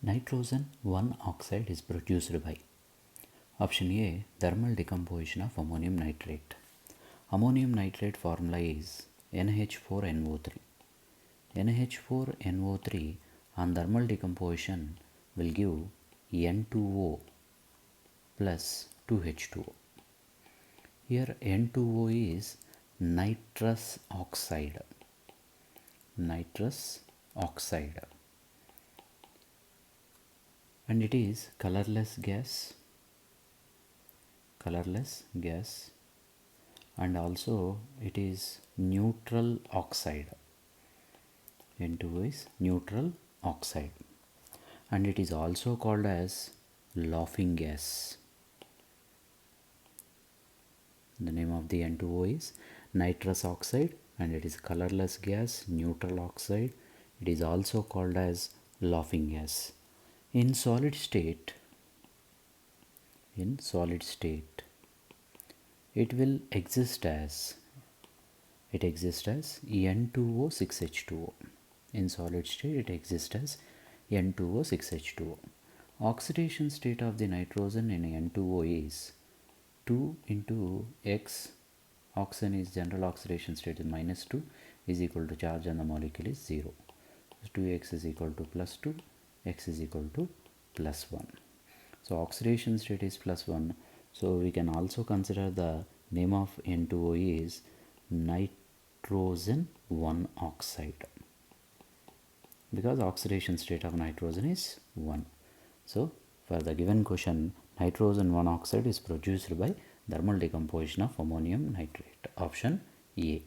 Nitrogen 1 oxide is produced by option A, thermal decomposition of ammonium nitrate. Ammonium nitrate formula is NH4NO3. NH4NO3 on thermal decomposition will give N2O plus 2H2O. Here N2O is nitrous oxide. Nitrous oxide. And it is colorless gas. Colorless gas. And also it is neutral oxide. N2O is neutral oxide. And it is also called as laughing gas. The name of the N2O is nitrous oxide and it is colorless gas, neutral oxide. It is also called as laughing gas. In solid state, it will exist as N2O6H2O. In solid state, it exists as N2O6H2O. Oxidation state of the nitrogen in N2O is 2 into X. Oxygen is general oxidation state is -2 is equal to charge on the molecule is 0. So 2x is equal to +2, x is equal to +1. So oxidation state is +1. So we can also consider the name of N2O is nitrogen 1 oxide because oxidation state of nitrogen is 1. So for the given question, nitrogen 1 oxide is produced by thermal decomposition of ammonium nitrate. Option A.